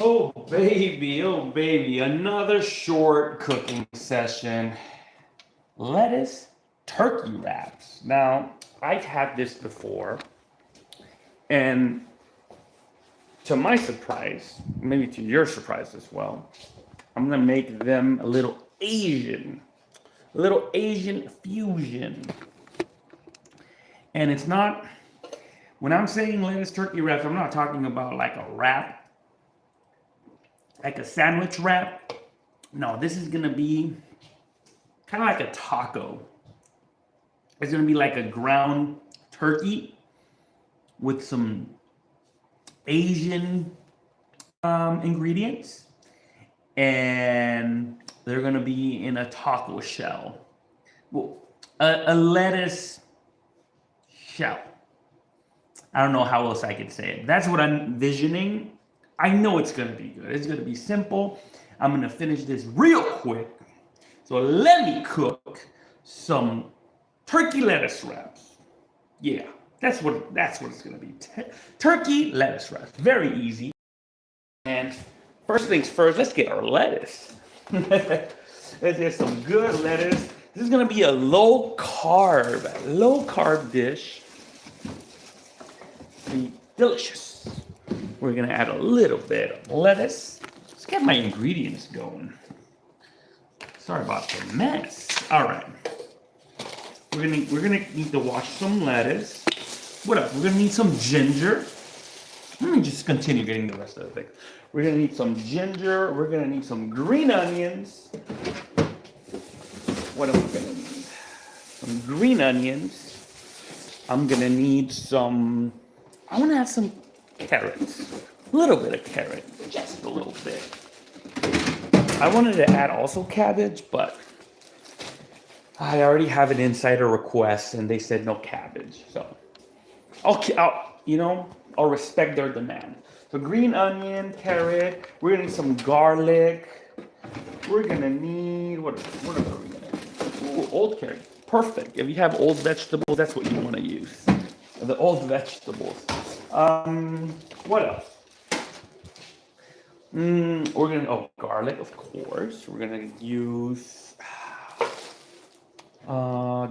Oh baby, another short cooking session. Lettuce turkey wraps. Now, I've had this before, and to my surprise, maybe to your surprise as well, I'm gonna make them a little Asian fusion. And it's not, when I'm saying lettuce turkey wraps, I'm not talking about like a wrap, like a sandwich wrap. No, this is gonna be kind of like a taco. It's gonna be like a ground turkey with some Asian ingredients, and they're gonna be in a taco shell. Well, a lettuce shell. I don't know how else I could say it. That's what I'm envisioning. I know it's gonna be good. It's gonna be simple. I'm gonna finish this real quick. So let me cook some turkey lettuce wraps. Yeah, that's what it's gonna be. Turkey lettuce wraps. Very easy. And first things first, let's get our lettuce. Let's get some good lettuce. This is gonna be a low carb dish. Be delicious. We're gonna add a little bit of lettuce. Let's get my ingredients going. Sorry about the mess. All right. We're gonna need to wash some lettuce. What else? We're gonna need some ginger. Let me just continue getting the rest of the thing. We're gonna need some ginger. We're gonna need some green onions. What am I gonna need? Some green onions. I'm gonna need some. I want to add some carrots. A little bit of carrot, just a little bit. I wanted to add also cabbage, but I already have an insider request, and they said no cabbage. So I'll respect their demand. So green onion, carrot. We're gonna need some garlic. We're gonna need what are we gonna need? Ooh, old carrot. Perfect. If you have old vegetables, that's what you want to use. The old vegetables. What else? We're gonna garlic, of course. We're gonna use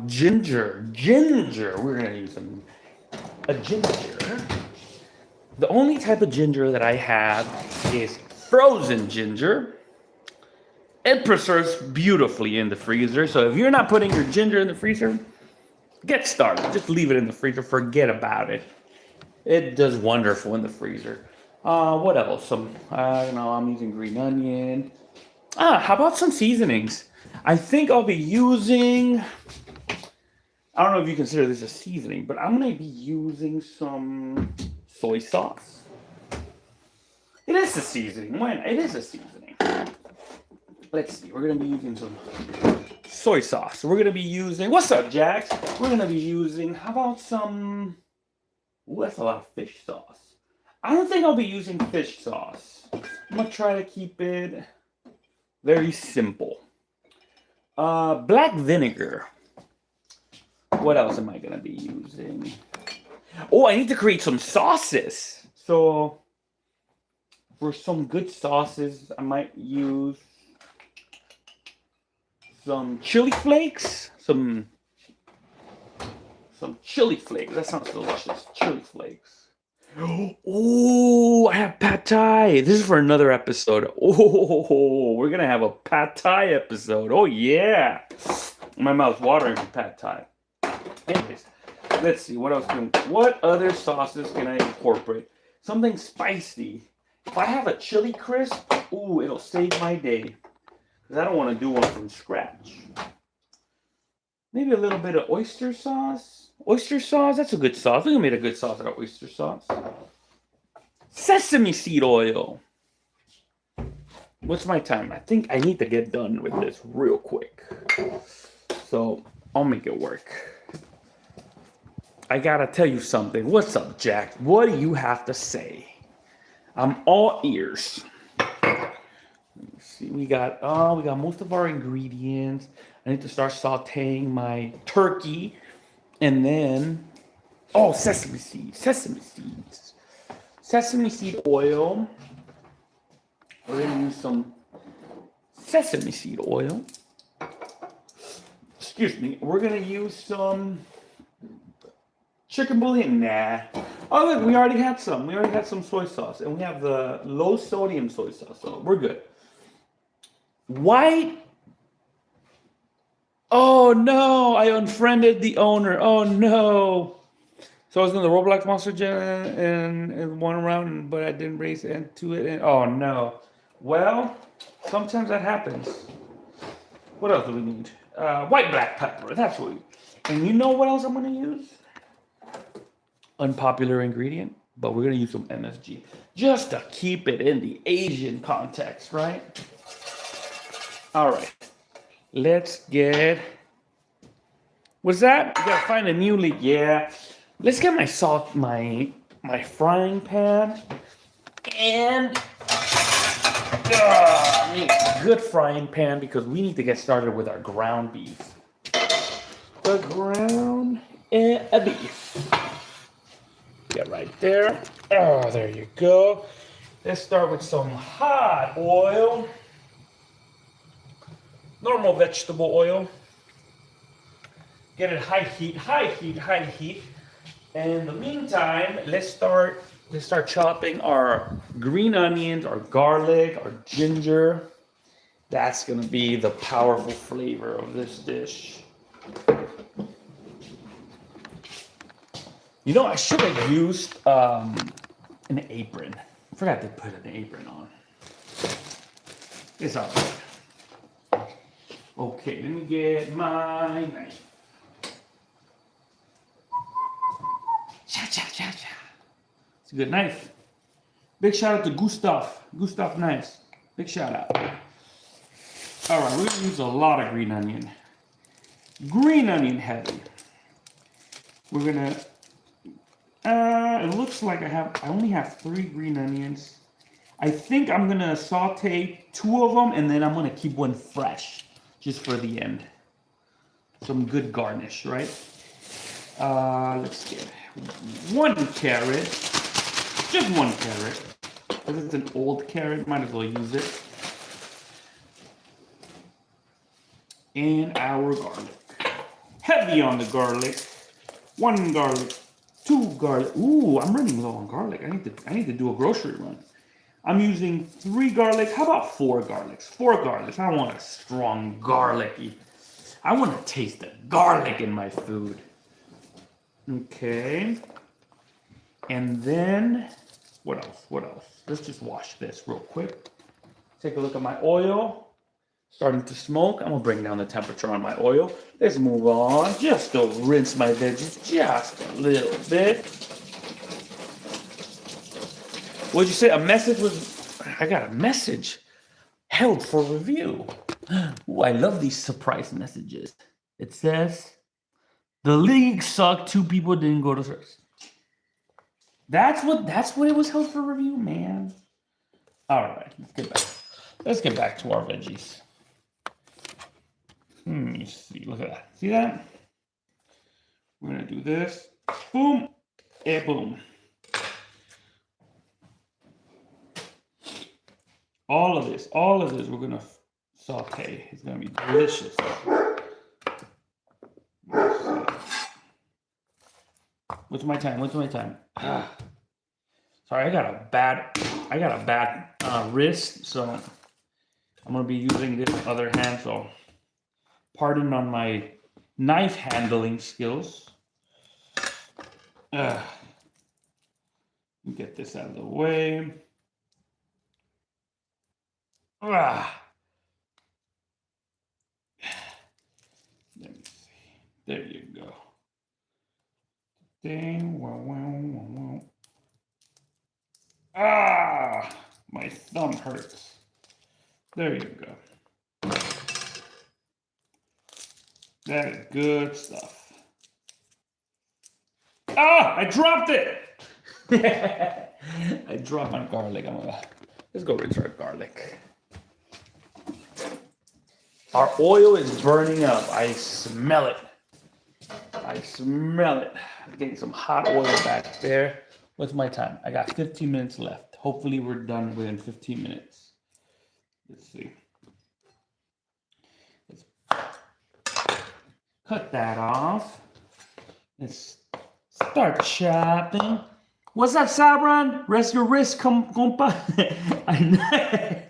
ginger. We're gonna use a ginger. The only type of ginger that I have is frozen ginger. It preserves beautifully in the freezer. So if you're not putting your ginger in the freezer, get started. Just leave it in the freezer. Forget about it. It does wonderful in the freezer. What else? I'm using green onion. How about some seasonings? I think I'll be using. I don't know if you consider this a seasoning, but I'm gonna be using some soy sauce. It is a seasoning. It is a seasoning. Let's see. We're gonna be using some soy sauce. We're gonna be using. What's up, Jax? We're gonna be using. How about some? Ooh, that's a lot of fish sauce. I don't think I'll be using fish sauce. I'm gonna try to keep it very simple. Black vinegar. What else am I gonna be using? Oh, I need to create some sauces. So for some good sauces, I might use some chili flakes. Some chili flakes. That sounds delicious. Chili flakes. Oh, I have pad thai. This is for another episode. Oh, we're gonna have a pad thai episode. Oh yeah, my mouth's watering for pad thai. Anyways, let's see what else. What other sauces can I incorporate? Something spicy. If I have a chili crisp, ooh, it'll save my day. Because I don't want to do one from scratch. Maybe a little bit of oyster sauce. Oyster sauce, that's a good sauce. We can make a good sauce out of oyster sauce. Sesame seed oil. What's my time? I think I need to get done with this real quick. So I'll make it work. I gotta tell you something. What's up, Jack? What do you have to say? I'm all ears. Let's see. We got most of our ingredients. I need to start sauteing my turkey. And then, sesame seeds. Sesame seed oil. we're gonna use some sesame seed oil. Excuse me. We're gonna use some chicken bouillon. Nah. Oh look, we already had some. We already had some soy sauce, and we have the low sodium soy sauce, so we're good. White. Oh no! I unfriended the owner. Oh no! So I was in the Roblox Monster Jam and one round, but I didn't race into it. And, oh no! Well, sometimes that happens. What else do we need? White black pepper. That's what we. And you know what else I'm gonna use? Unpopular ingredient, but we're gonna use some MSG just to keep it in the Asian context, right? All right. Let's get. What's that? You gotta find a new leak. Yeah. Let's get my salt, my frying pan, and I need a good frying pan because we need to get started with our ground beef. The ground beef. Get right there. Oh, there you go. Let's start with some hot oil. Normal vegetable oil. Get it high heat, high heat, high heat. And in the meantime, let's start chopping our green onions, our garlic, our ginger. That's gonna be the powerful flavor of this dish. You know, I should have used an apron. I forgot to put an apron on. It's all right. Okay, let me get my knife. Cha cha cha cha. It's a good knife. Big shout out to Gustav. Gustav Knives. Big shout out. All right, we're gonna use a lot of green onion. Green onion heavy. We're gonna. It looks like I only have 3 green onions. I think I'm gonna saute 2 of them, and then I'm gonna keep one fresh, just for the end. Some good garnish, right? Let's get 1 carrot. Just 1 carrot. Because it's an old carrot, might as well use it. And our garlic. Heavy on the garlic. 1 garlic. 2 garlic. Ooh, I'm running low on garlic. I need to do a grocery run. I'm using 3 garlic. How about 4 garlics? 4 garlics. I want a strong garlicky. I want to taste the garlic in my food. Okay. And then, what else? What else? Let's just wash this real quick. Take a look at my oil. Starting to smoke. I'm going to bring down the temperature on my oil. Let's move on. Just to rinse my veggies just a little bit. What'd you say? A message was... I got a message. Held for review. Ooh, I love these surprise messages. It says, the league sucked. 2 people didn't go to service. That's what it was held for review, man. All right, let's get back. Let's get back to our veggies. Let me see. Look at that. See that? We're gonna do this. Boom, and boom. All of this, we're gonna saute. It's gonna be delicious. What's my time? What's my time? Sorry, I got a bad wrist, so I'm gonna be using this other hand. So, pardon on my knife handling skills. Get this out of the way. Let me see. There you go. Ding, wow, wow, wow, wow. My thumb hurts. There you go. That is good stuff. I dropped it. I dropped my garlic. Let's go rinse our garlic. Our oil is burning up. I smell it. I smell it. I'm getting some hot oil back there. What's my time? I got 15 minutes left. Hopefully we're done within 15 minutes. Let's see. Let's cut that off. Let's start chopping. What's up, Sabran? Rest your wrist, compa. I know.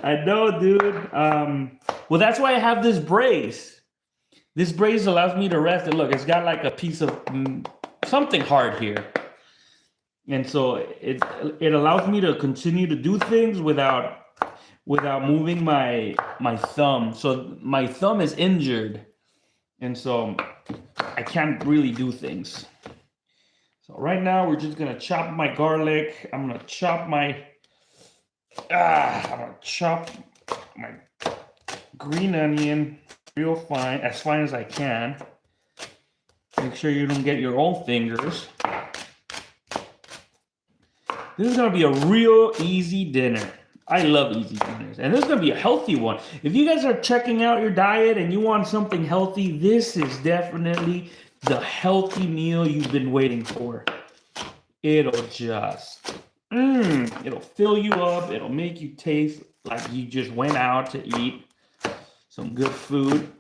I know, dude. Well, that's why I have this brace. This brace allows me to rest. And look, it's got like a piece of something hard here. And so it allows me to continue to do things without moving my thumb. So my thumb is injured. And so I can't really do things. So right now we're just gonna chop my garlic. I'm gonna chop my green onion real fine, as fine as I can. Make sure you don't get your own fingers. This is gonna be a real easy dinner. I love easy dinners, and this is gonna be a healthy one. If you guys are checking out your diet and you want something healthy, this is definitely the healthy meal you've been waiting for. It'll just, it'll fill you up. It'll make you taste like you just went out to eat some good food.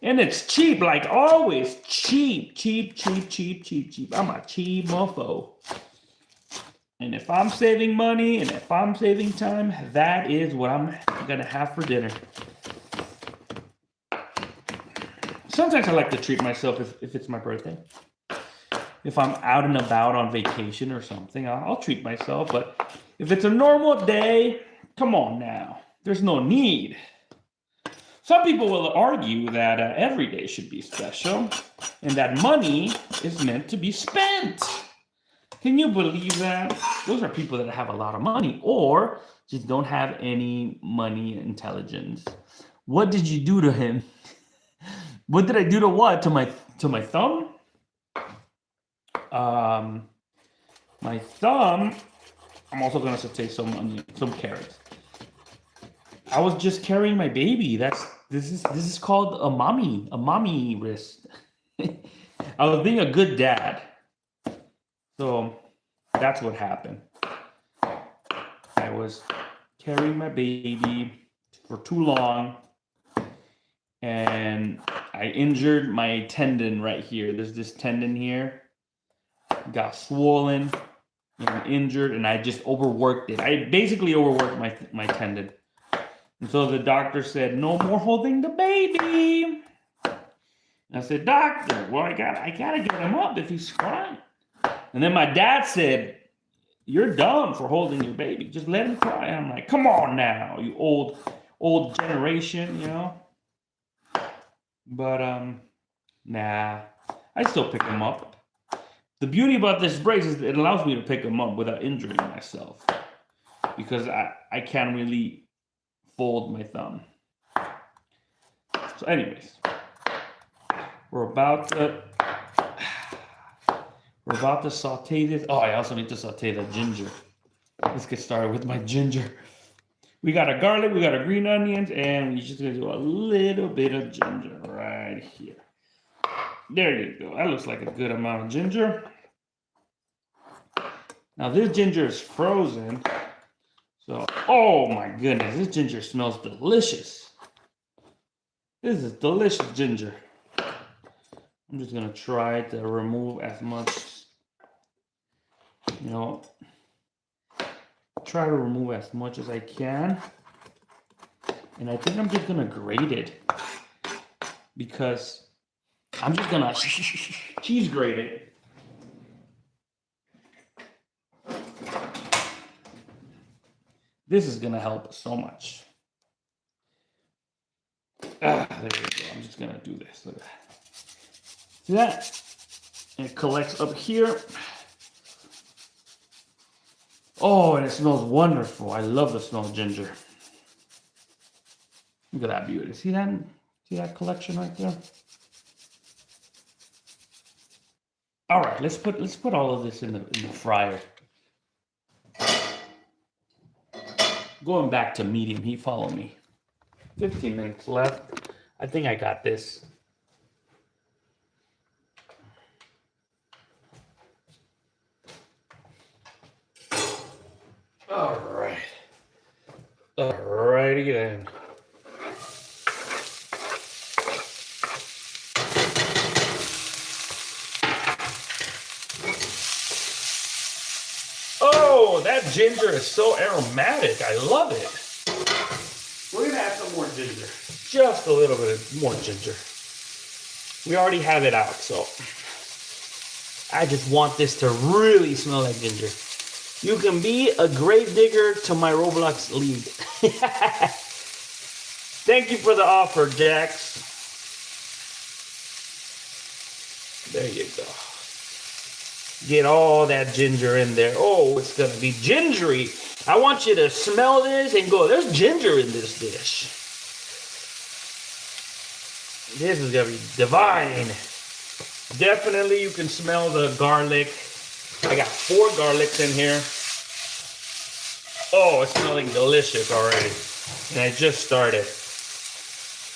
And it's cheap, like always. Cheap, cheap, cheap, cheap, cheap, cheap. I'm a cheap mofo. And if I'm saving money and if I'm saving time, that is what I'm gonna have for dinner. Sometimes I like to treat myself if it's my birthday. If I'm out and about on vacation or something, I'll treat myself. But if it's a normal day, come on now. There's no need. Some people will argue that every day should be special and that money is meant to be spent. Can you believe that? Those are people that have a lot of money or just don't have any money intelligence. What did you do to him? What did I do to what? To my thumb? My thumb. I'm also gonna saute some onion, some carrots. I was just carrying my baby. This is called a mommy wrist. I was being a good dad. So that's what happened. I was carrying my baby for too long and I injured my tendon right here. There's this tendon here. Got swollen and injured and I just overworked it. I basically overworked my tendon. And so the doctor said, no more holding the baby. And I said, doctor, well, I gotta get him up if he's crying. And then my dad said, you're dumb for holding your baby. Just let him cry. And I'm like, come on now, you old generation, you know. But nah, I still pick him up. The beauty about this brace is it allows me to pick him up without injuring myself. Because I can't really fold my thumb. So anyways, we're about to saute this. Oh, I also need to saute the ginger. Let's get started with my ginger. We got a garlic, we got a green onions, and we're just gonna do a little bit of ginger right here. There you go. That looks like a good amount of ginger. Now this ginger is frozen. So, oh my goodness, this ginger smells delicious. This is delicious ginger. I'm just gonna try to remove as much, try to remove as much as I can. And I think I'm just gonna grate it because I'm just gonna cheese grate it. This is gonna help so much. There we go. I'm just gonna do this. Look at that. See that? And it collects up here. Oh, and it smells wonderful. I love the smell of ginger. Look at that beauty. See that? See that collection right there? All right, let's put all of this in the fryer. Going back to medium heat, follow me. 15 minutes left. I think I got this. All right. Alrighty then. Oh, that ginger is so aromatic. I love it. We're gonna add some more ginger. Just a little bit more ginger. We already have it out, so I just want this to really smell like ginger. You can be a grave digger to my Roblox league. Thank you for the offer, Jax. There you go. Get all that ginger in there. Oh, it's gonna be gingery. I want you to smell this and go, there's ginger in this dish. This is gonna be divine. Definitely you can smell the garlic. I got 4 garlics in here. Oh, it's smelling delicious already. And I just started.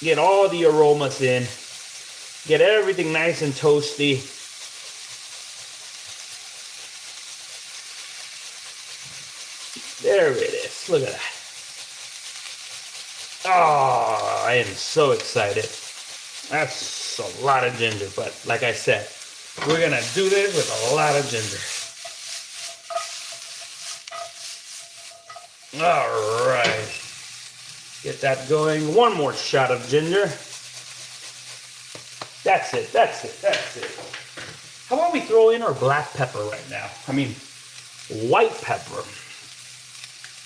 Get all the aromas in. Get everything nice and toasty. There it is. Look at that. Oh, I am so excited. That's a lot of ginger, but like I said, we're gonna do this with a lot of ginger. All right. Get that going. One more shot of ginger. That's it, that's it, that's it. How about we throw in our black pepper right now? I mean, white pepper.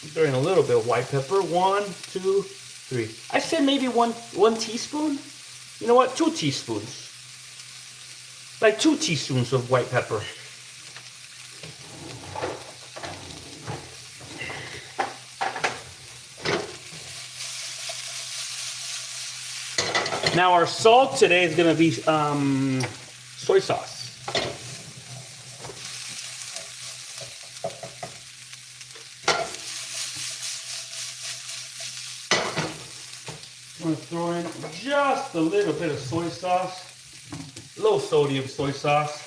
I'm throwing a little bit of white pepper. 1, 2, 3. I said maybe one teaspoon. You know what? 2 teaspoons. Like 2 teaspoons of white pepper. Now our salt today is gonna be soy sauce. I'm gonna throw in just a little bit of soy sauce, low sodium soy sauce.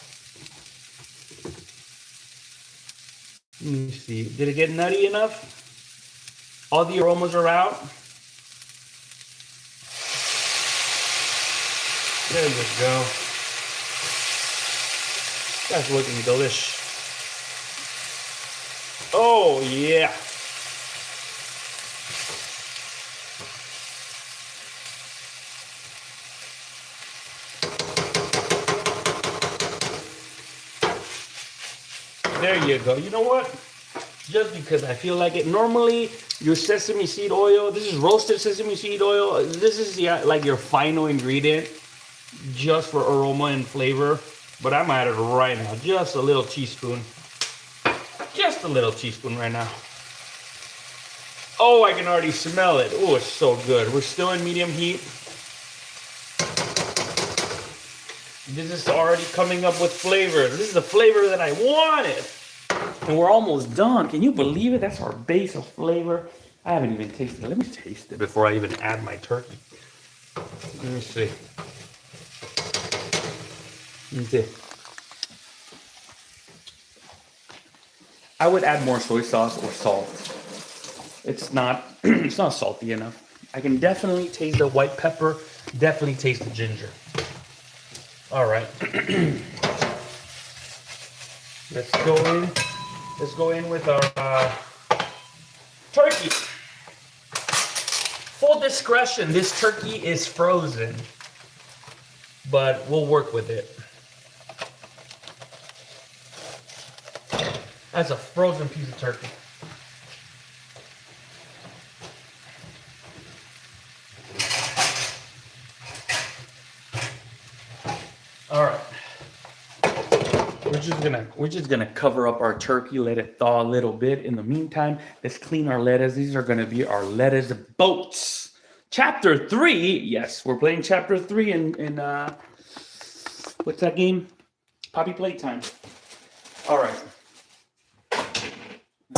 Let me see, did it get nutty enough? All the aromas are out. There you go. That's looking delish. Oh yeah. There you go. You know what? Just because I feel like it. Normally, your sesame seed oil, this is roasted sesame seed oil. This is like your final ingredient just for aroma and flavor. But I'm at it right now. Just a little teaspoon. Just a little teaspoon right now. Oh, I can already smell it. Oh, it's so good. We're still in medium heat. This is already coming up with flavor. This is the flavor that I wanted. And we're almost done. Can you believe it? That's our base of flavor. I haven't even tasted it. Let me taste it before I even add my turkey. Let me see. Let me see. I would add more soy sauce or salt. It's not it's not salty enough. I can definitely taste the white pepper, definitely taste the ginger. All right. Let's go in. Let's go in with our turkey. Full discretion, this turkey is frozen, but we'll work with it. That's a frozen piece of turkey. All right. We're just gonna cover up our turkey, let it thaw a little bit. In the meantime, let's clean our lettuce. These are gonna be our lettuce boats. Chapter 3. Yes, we're playing chapter 3 in what's that game? Poppy Playtime. All right.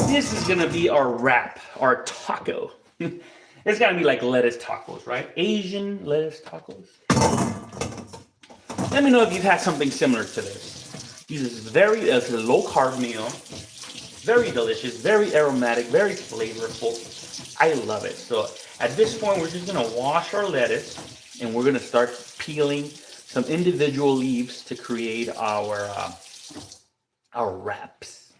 This is gonna be our wrap, our taco. It's gonna be like lettuce tacos, right? Asian lettuce tacos. Let me know if you've had something similar to this. This is it's a low carb meal. Very delicious, very aromatic, very flavorful. I love it. So at this point, we're just gonna wash our lettuce and we're gonna start peeling some individual leaves to create our wraps.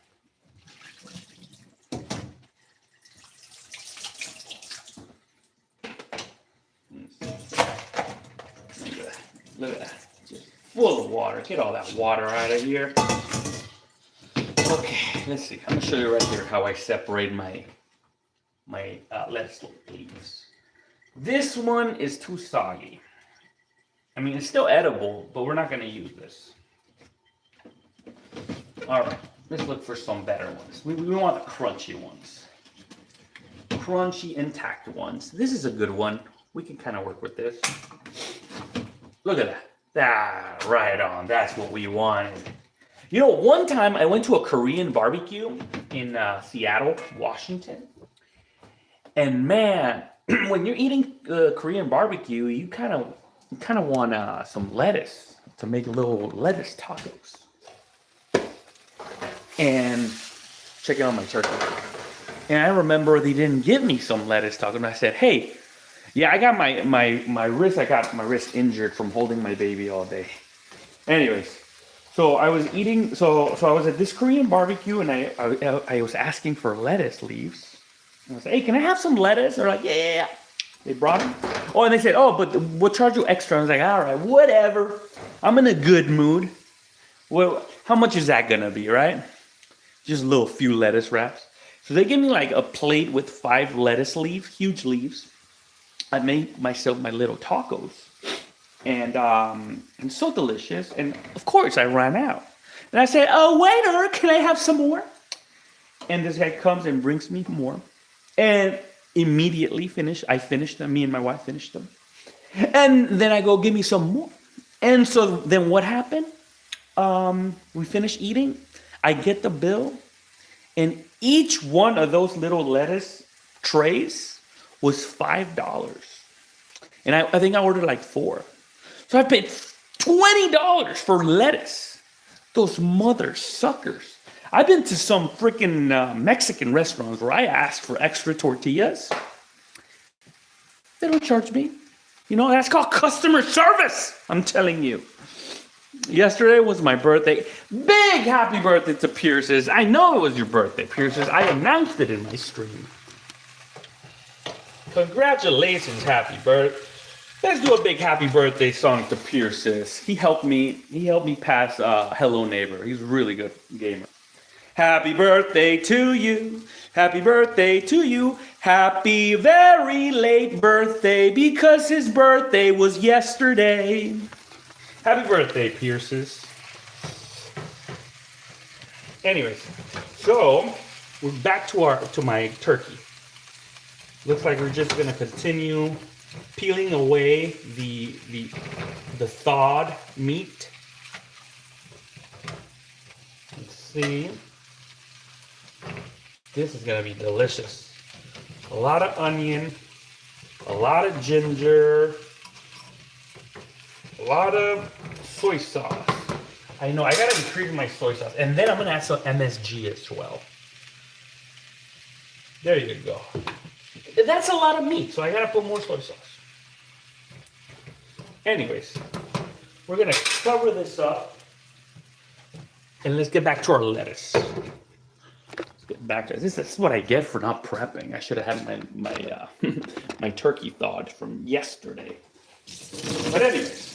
Look at that. Just full of water. Get all that water out of here. Okay, let's see. I'm gonna show you right here how I separate my lettuce leaves. This one is too soggy. I mean, it's still edible, but we're not gonna use this. All right, let's look for some better ones. We want the crunchy ones. Crunchy, intact ones. This is a good one. We can kind of work with this. Look at that. Ah, right on. That's what we wanted. You know, one time I went to a Korean barbecue in Seattle, Washington. And man, when you're eating Korean barbecue, you kind of want some lettuce to make little lettuce tacos. And check out my turkey. And I remember they didn't give me some lettuce tacos. And I said, hey, yeah, I got my wrist. I got my wrist injured from holding my baby all day. Anyways, so I was eating. So I was at this Korean barbecue, and I was asking for lettuce leaves. And I was like, hey, can I have some lettuce? They're like, yeah. They brought them. Oh, and they said, oh, but we'll charge you extra. I was like, all right, whatever. I'm in a good mood. Well, how much is that gonna be, right? Just a little few lettuce wraps. So they give me like a plate with 5 lettuce leaves, huge leaves. I made myself my little tacos, and so delicious. And of course, I ran out. And I said, "Oh, waiter, can I have some more?" And this guy comes and brings me more, and immediately I finished them. Me and my wife finished them, and then I go, "Give me some more." And so then what happened? We finished eating. I get the bill, and each one of those little lettuce trays was $5. And I think I ordered like 4. So I paid $20 for lettuce. Those mother suckers. I've been to some freaking Mexican restaurants where I asked for extra tortillas. They don't charge me. You know, that's called customer service. I'm telling you. Yesterday was my birthday. Big happy birthday to Pierce's. I know it was your birthday, Pierce's. I announced it in my stream. Congratulations, happy birthday. Let's do a big happy birthday song to Pierce's. He helped me pass Hello Neighbor. He's a really good gamer. Happy birthday to you. Happy birthday to you. Happy very late birthday because his birthday was yesterday. Happy birthday, Pierce's. Anyways, so we're back to my turkey. Looks like we're just gonna continue peeling away the thawed meat. Let's see. This is gonna be delicious. A lot of onion, a lot of ginger, a lot of soy sauce. I know I gotta increase my soy sauce, and then I'm gonna add some MSG as well. There you go. That's a lot of meat, so I gotta put more soy sauce. Anyways, we're gonna cover this up, and let's get back to our lettuce. Let's get back to this. This is what I get for not prepping. I should have had my my turkey thawed from yesterday. But anyways,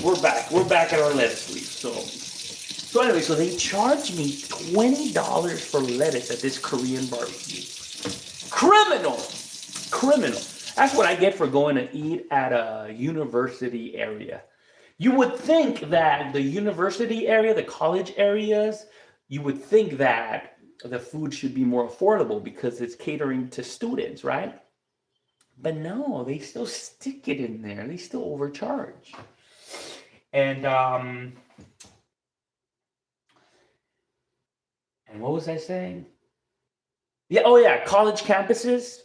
we're back. We're back at our lettuce leaf. So anyway, so they charged me $20 for lettuce at this Korean barbecue. Criminal! Criminal. That's what I get for going to eat at a university area. You would think that the university area, the college areas, you would think that the food should be more affordable because it's catering to students, right? But no, they still stick it in there. They still overcharge. And what was I saying? Yeah, oh yeah, college campuses,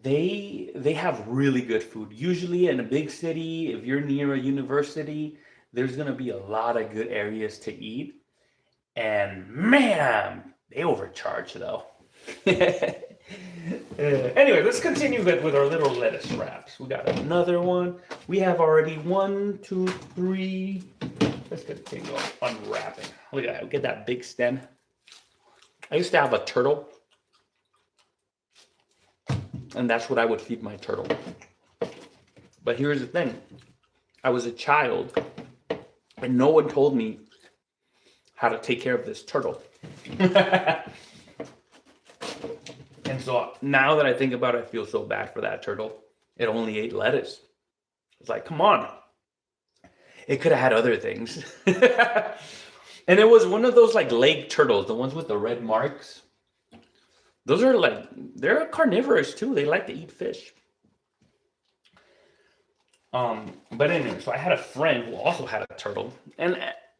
they have really good food. Usually in a big city, if you're near a university, there's gonna be a lot of good areas to eat. And man, they overcharge though. Anyway, let's continue with our little lettuce wraps. We got another one. We have already 1, 2, 3. Let's continue unwrapping. Look at that. Get that big stem. I used to have a turtle, and that's what I would feed my turtle. But here's the thing. I was a child, and no one told me how to take care of this turtle. And so now that I think about it, I feel so bad for that turtle. It only ate lettuce. It's like, come on. It could have had other things. And it was one of those like lake turtles, the ones with the red marks. Those are like, they're carnivorous too. They like to eat fish. But anyway, so I had a friend who also had a turtle. And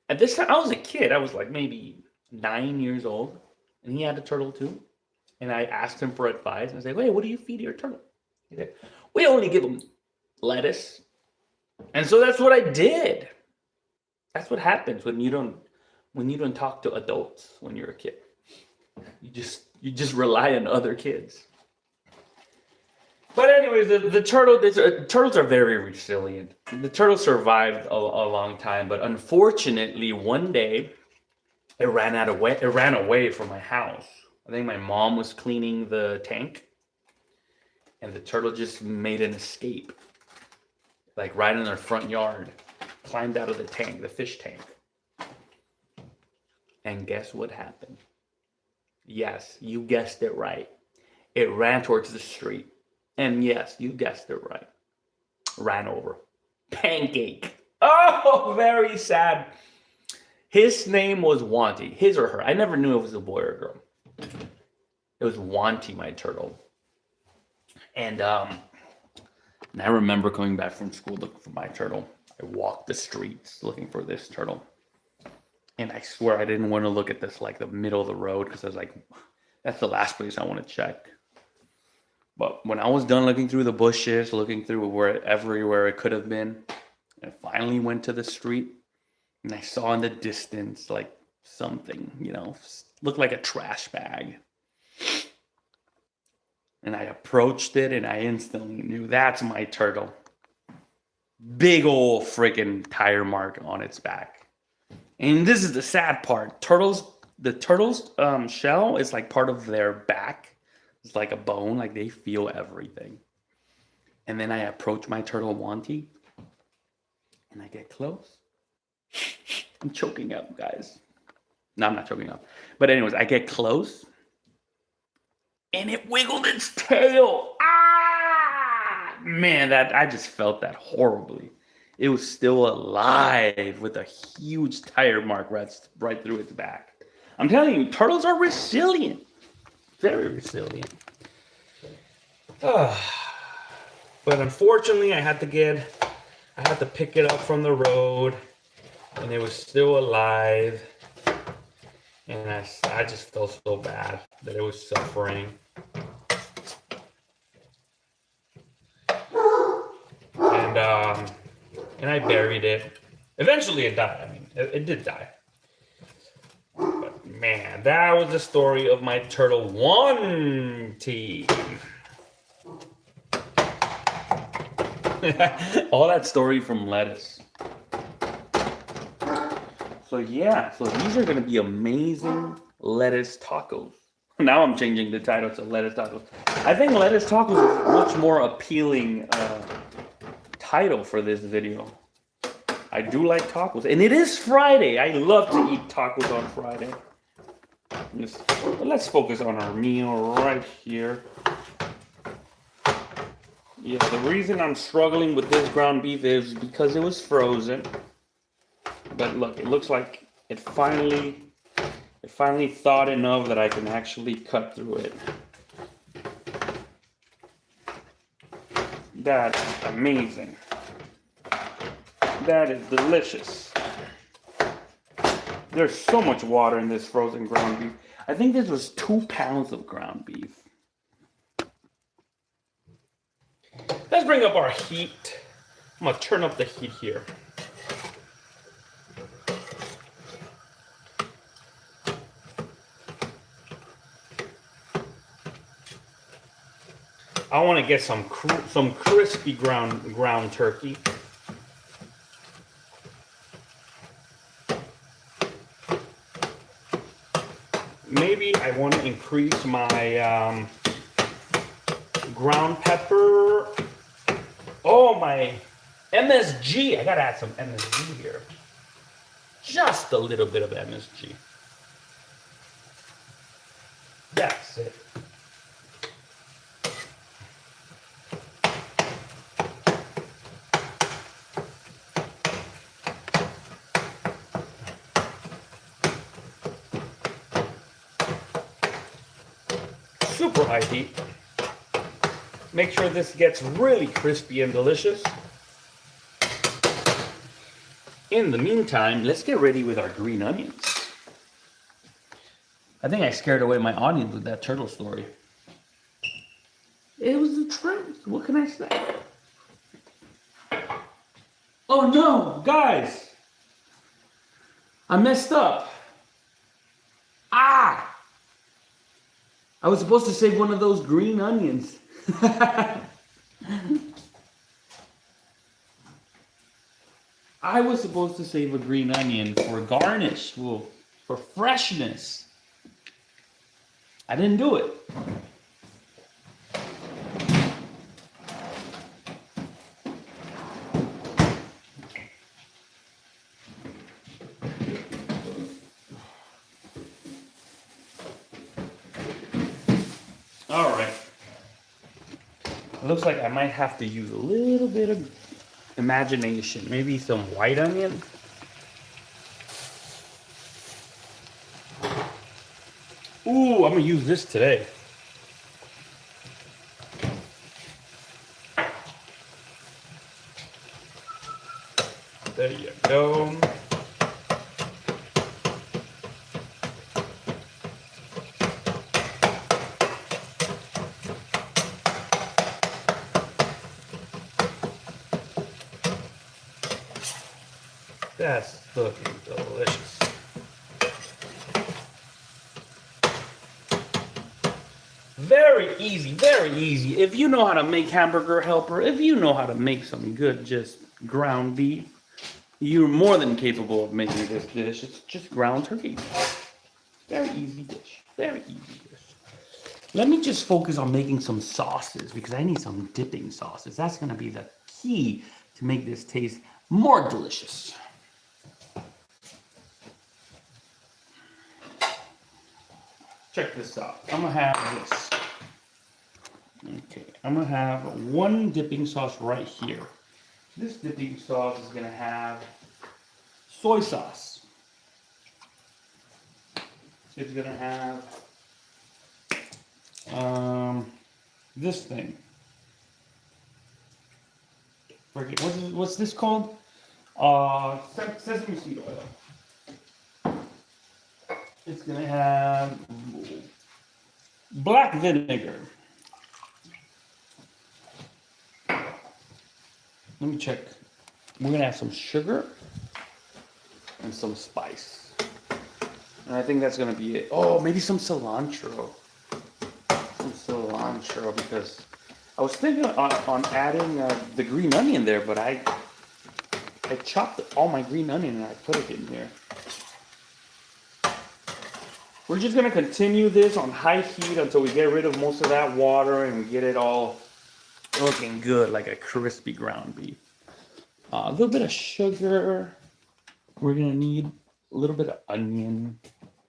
at this time, I was a kid. I was like maybe 9 years old. And he had a turtle too. And I asked him for advice. And I said, hey, what do you feed your turtle? He said, we only give them lettuce. And so that's what I did. That's what happens when you don't talk to adults when you're a kid. You just rely on other kids. But anyways, the turtles are very resilient. The turtle survived a long time, but unfortunately, one day it ran away from my house. I think my mom was cleaning the tank, and the turtle just made an escape, like right in our front yard, climbed out of the tank, the fish tank. And guess what happened? Yes, you guessed it right. It ran towards the street. And yes, you guessed it right. Ran over. Pancake. Oh, very sad. His name was Wanty. His or her. I never knew it was a boy or a girl. It was Wanty, my turtle. And I remember coming back from school looking for my turtle. I walked the streets looking for this turtle. And I swear I didn't want to look at this like the middle of the road because I was like, that's the last place I want to check. But when I was done looking through the bushes, looking through everywhere it could have been, I finally went to the street and I saw in the distance like something, looked like a trash bag. And I approached it and I instantly knew that's my turtle. Big old freaking tire mark on its back. And this is the sad part. The turtle's shell is like part of their back. It's like a bone, like they feel everything. And then I approach my turtle, Wanty, and I get close. I'm choking up, guys. No, I'm not choking up. But anyways, I get close, and it wiggled its tail. Ah! Man, I just felt that horribly. It was still alive with a huge tire mark right through its back. I'm telling you, turtles are resilient. Very resilient. But unfortunately, I had to pick it up from the road, and it was still alive. And I just felt so bad that it was suffering. And I buried it. Eventually it died. I mean, it did die. But man, that was the story of my turtle Wanty. All that story from lettuce. So yeah, so these are going to be amazing lettuce tacos. Now I'm changing the title to lettuce tacos. I think lettuce tacos is a much more appealing title for this video. I do like tacos, and it is Friday. I love to eat tacos on Friday. Let's focus on our meal right here. Yeah, the reason I'm struggling with this ground beef is because it was frozen. But look, it looks like it finally thawed enough that I can actually cut through it. That's amazing. That is delicious. There's so much water in this frozen ground beef. I think this was 2 pounds of ground beef. Let's bring up our heat. I'm gonna turn up the heat here. I want to get some crispy ground turkey. Maybe I want to increase my ground pepper. Oh, my MSG. I gotta add some MSG here. Just a little bit of MSG. That's it. Super high heat. Make sure this gets really crispy and delicious. In the meantime, let's get ready with our green onions. I think I scared away my audience with that turtle story. It was the truth. What can I say? Oh no, guys! I messed up. Ah! I was supposed to save one of those green onions. I was supposed to save a green onion for garnish, for freshness. I didn't do it. All right. It looks like I might have to use a little bit of imagination. Maybe some white onion. Ooh, I'm gonna use this today. There you go. That's looking delicious. Very easy, very easy. If you know how to make Hamburger Helper, if you know how to make some good just ground beef, you're more than capable of making this dish. It's just ground turkey. Very easy dish. Very easy dish. Let me just focus on making some sauces because I need some dipping sauces. That's going to be the key to make this taste more delicious. Check this out. I'm going to have this. Okay, I'm going to have one dipping sauce right here. This dipping sauce is going to have soy sauce. It's going to have this thing. Forget, what's this called? Sesame seed oil. It's going to have black vinegar. Let me check. We're going to have some sugar and some spice. And I think that's going to be it. Oh, maybe some cilantro. Some cilantro because I was thinking on adding the green onion there, but I chopped all my green onion and I put it in here. We're just going to continue this on high heat until we get rid of most of that water and we get it all looking good like a crispy ground beef. A little bit of sugar. We're going to need a little bit of onion.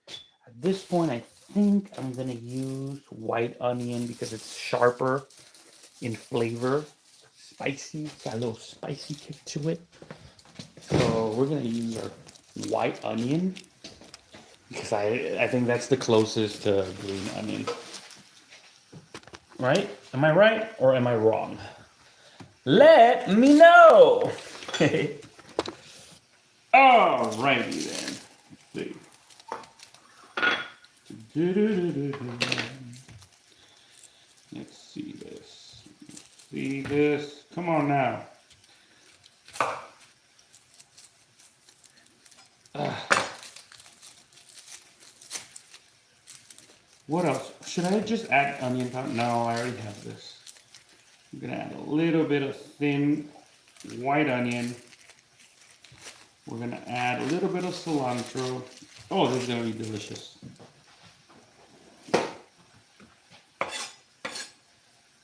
At this point, I think I'm going to use white onion because it's sharper in flavor. Spicy. Got a little spicy kick to it. So we're going to use our white onion because I think that's the closest to green onion. Right? Am I right or am I wrong? Let me know. Alrighty then. Let's see. Let's see this. Let's see this. Come on now. What else? Should I just add onion powder? No, I already have this. I'm gonna add a little bit of thin white onion. We're gonna add a little bit of cilantro. Oh, this is gonna be delicious.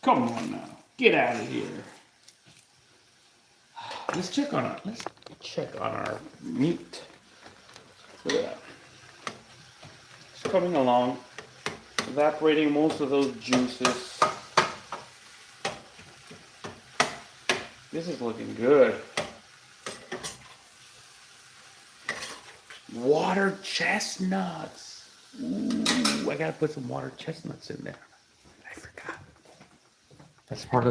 Come on now, get out of here. Let's check on our meat. Look at that. It's coming along, evaporating most of those juices. This is looking good. Water chestnuts. Ooh, I gotta put some water chestnuts in there. I forgot. That's part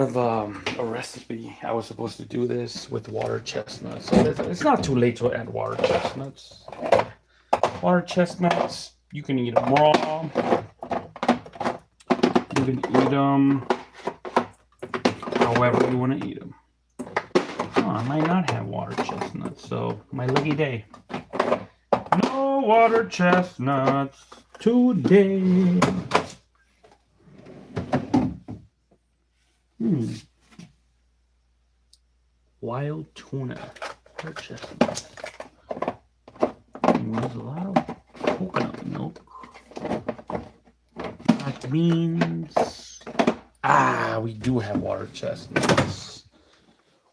of a recipe. I was supposed to do this with water chestnuts. So it's not too late to add water chestnuts. Water chestnuts, you can eat them raw. You can eat them however you want to eat them. Oh, I might not have water chestnuts, so my lucky day. No water chestnuts today. Wild tuna. Water chestnuts. There's a lot of coconut milk. Black beans. Ah, we do have water chestnuts.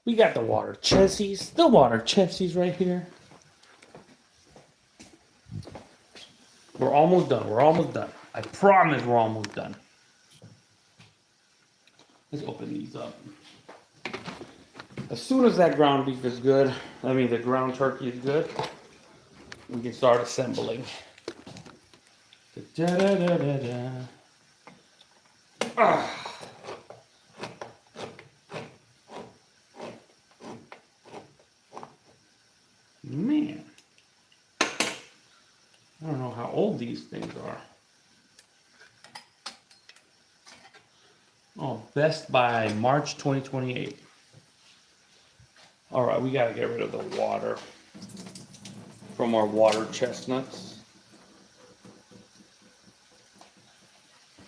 We got the water chessies. The water chessies right here. We're almost done. We're almost done. I promise we're almost done. Let's open these up. As soon as that ground beef is good, the ground turkey is good, we can start assembling. Da, da, da, da, da. Ah. Man, I don't know how old these things are. Oh, best by March 2028. All right, we gotta get rid of the water from our water chestnuts.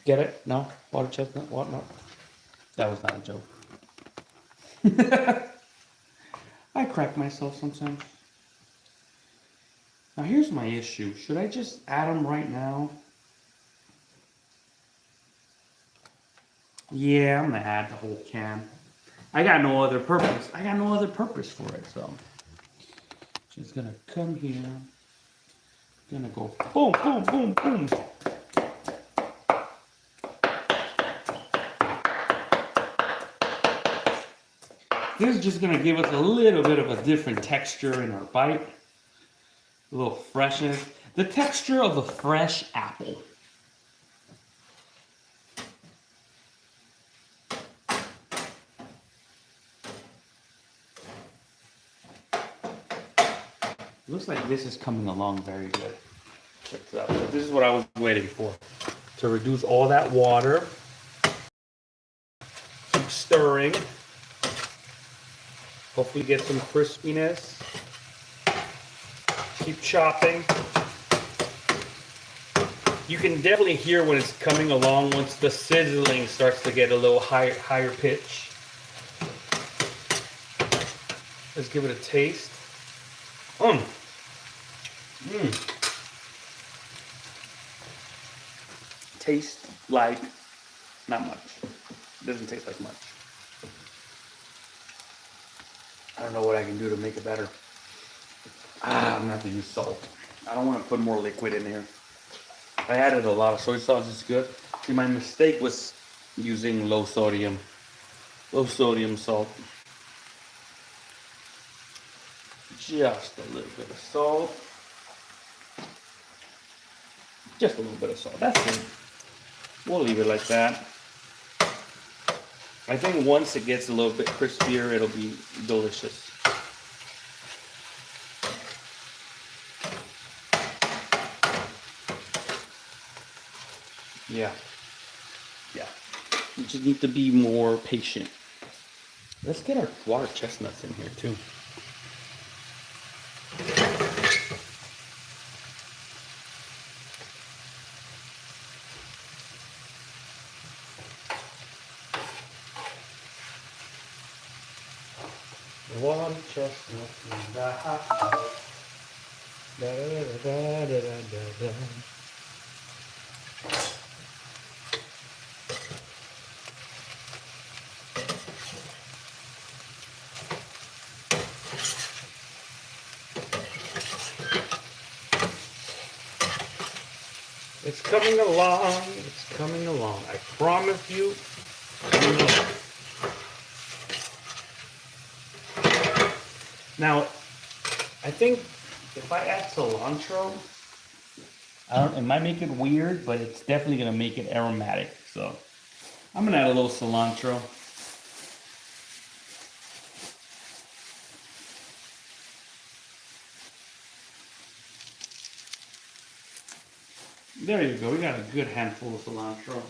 Get it? No? Water chestnut? What? No. That was not a joke. I crack myself sometimes. Now here's my issue. Should I just add them right now? Yeah, I'm gonna add the whole can. I got no other purpose. For it, so. Just gonna come here. Gonna go boom, boom, boom, boom. This is just gonna give us a little bit of a different texture in our bite. A little freshness. The texture of a fresh apple. Looks like this is coming along very good. Check this out. So this is what I was waiting for. To reduce all that water. Keep stirring. Hopefully get some crispiness. Keep chopping. You can definitely hear when it's coming along once the sizzling starts to get a little higher pitch. Let's give it a taste. Taste like not much. It doesn't taste like much. I don't know what I can do to make it better. I'm gonna have to use salt. I don't want to put more liquid in here. I added a lot of soy sauce. It's good. See, my mistake was using low sodium salt. Just a little bit of salt. Just a little bit of salt. That's it. We'll leave it like that. I think once it gets a little bit crispier, it'll be delicious. Yeah. You just need to be more patient. Let's get our water chestnuts in here too. Water chestnut in the house. Da, da, da, da, da, da, da. It's coming along. It's coming along. I promise you. Now, I think if I add cilantro, it might make it weird, but it's definitely gonna make it aromatic. So I'm gonna add a little cilantro. There you go. We got a good handful of cilantro.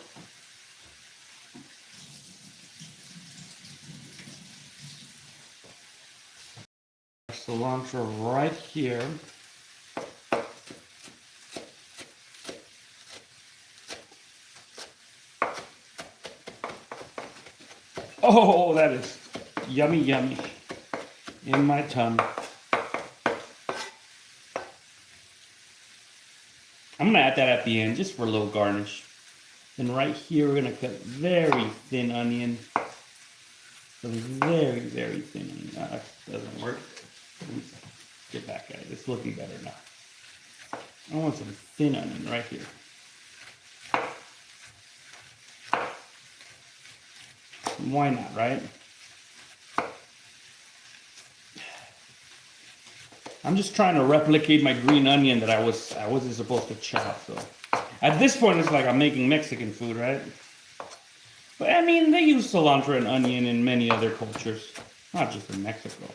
Cilantro right here. Oh, that is yummy, yummy in my tongue. I'm gonna add that at the end just for a little garnish. And right here, we're gonna cut very thin onion. Some very, very thin onion. That doesn't work. Let's get back at it. It's looking better now. I want some thin onion right here. Why not, right? I'm just trying to replicate my green onion that I wasn't supposed to chop. So at this point, it's like I'm making Mexican food, right? But I mean, they use cilantro and onion in many other cultures, not just in Mexico.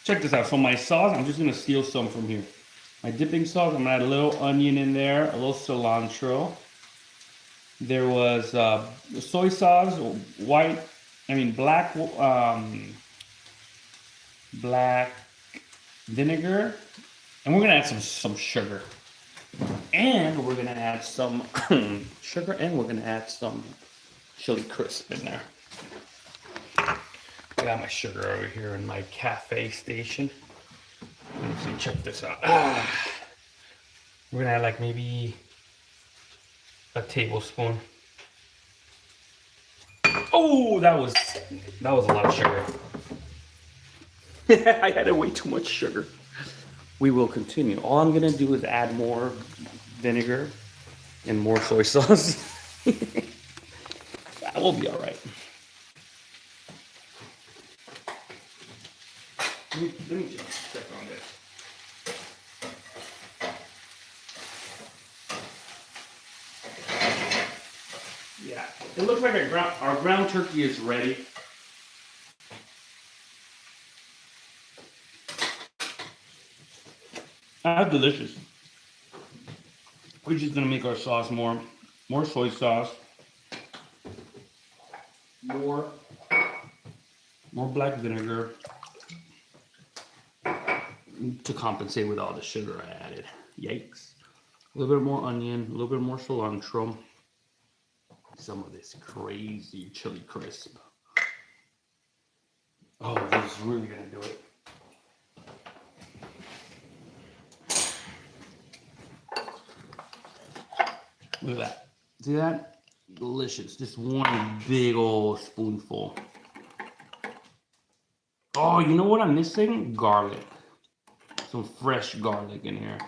Check this out. So my sauce, I'm just gonna steal some from here. My dipping sauce, I'm gonna add a little onion in there, a little cilantro. There was soy sauce, black vinegar, and we're gonna add some sugar. And we're gonna add some sugar, and we're gonna add some chili crisp in there. I got my sugar over here in my cafe station. Let's see, check this out. We're gonna add like maybe a tablespoon. Oh, that was a lot of sugar. I added way too much sugar. We will continue. All I'm gonna do is add more vinegar and more soy sauce. That will be all right. Let me just check on this. Yeah, it looks like our ground turkey is ready. That's delicious. We're just gonna make our sauce more soy sauce, more black vinegar to compensate with all the sugar I added. Yikes. A little bit more onion, a little bit more cilantro, some of this crazy chili crisp. Oh, this is really gonna do it. Look at that. See that? Delicious. Just one big old spoonful. Oh, you know what I'm missing? Garlic. Some fresh garlic in here.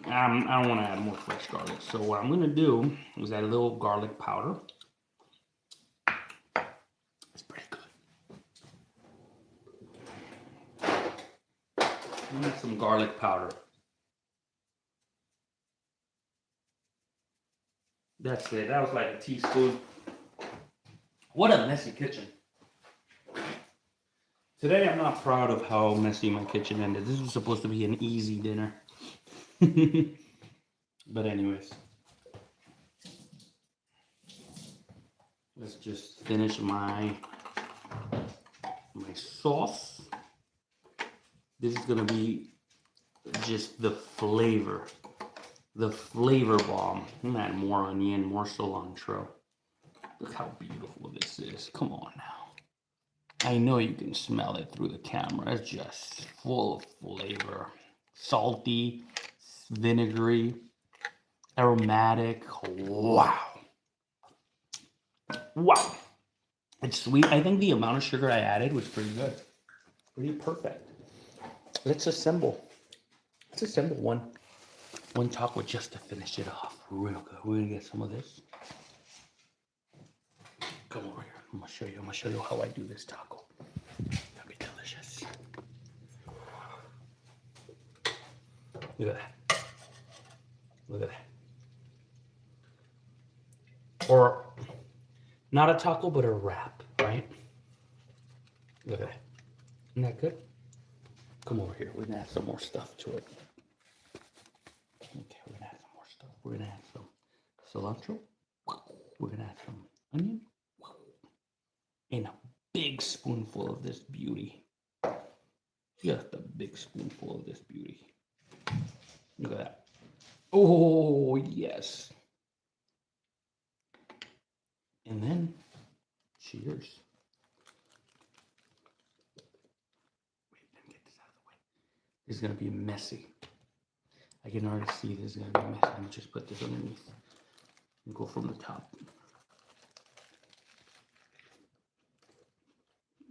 I don't want to add more fresh garlic. So what I'm going to do is add a little garlic powder. It's pretty good. I'm going to add some garlic powder. That's it. That was like a teaspoon. What a messy kitchen. Today I'm not proud of how messy my kitchen ended. This was supposed to be an easy dinner. But anyways. Let's just finish my sauce. This is gonna be just the flavor bomb. I'm gonna add more onion, more cilantro. Look how beautiful this is. Come on now. I know you can smell it through the camera. It's just full of flavor. Salty, vinegary, aromatic. Wow. Wow. It's sweet. I think the amount of sugar I added was pretty good. Pretty perfect. Let's assemble. Let's assemble one taco just to finish it off. Real good. We're gonna get some of this. Come over here. I'm gonna show you how I do this taco. It'll be delicious. Look at that. Look at that. Or not a taco, but a wrap, right? Look at that. Isn't that good? Come over here. We're gonna add some more stuff to it. Okay, we're gonna add some more stuff. We're gonna add some cilantro. We're gonna add some onion. And a big spoonful of this beauty. Just a big spoonful of this beauty. Look at that. Oh, yes. And then, cheers. Wait, let me get this out of the way. This is going to be messy. I can already see this is going to be messy. Let me just put this underneath and go from the top.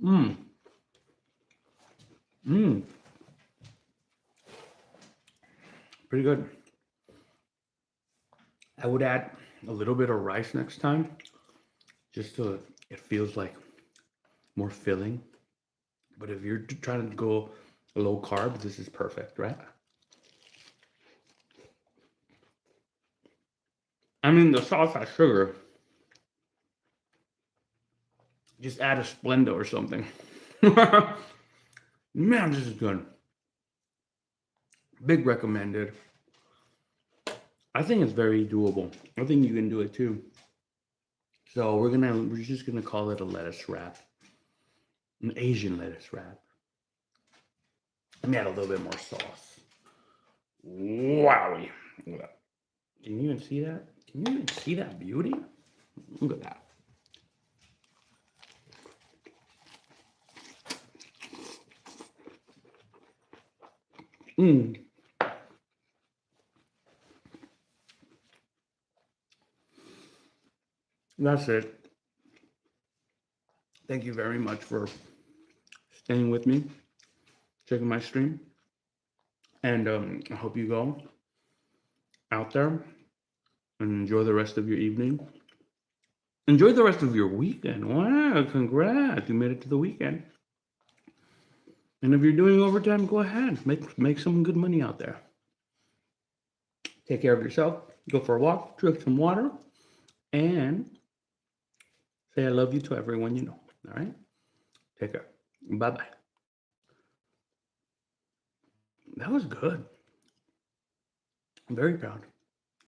Mmm. Mmm. Pretty good. I would add a little bit of rice next time, just so it feels like more filling. But if you're trying to go low carb, this is perfect, right? I mean, the sauce has sugar. Just add a Splenda or something. Man, this is good. Big recommended. I think it's very doable. I think you can do it too. So we're just gonna call it a lettuce wrap, an Asian lettuce wrap. Let me add a little bit more sauce. Wowie! Look at that. Can you even see that? Can you even see that beauty? Look at that. Mmm. That's it. Thank you very much for staying with me, checking my stream. And I hope you go out there and enjoy the rest of your evening. Enjoy the rest of your weekend. Wow, congrats. You made it to the weekend. And if you're doing overtime, go ahead. Make some good money out there. Take care of yourself. Go for a walk, drink some water, and say I love you to everyone you know. All right? Take care. Bye-bye. That was good. I'm very proud.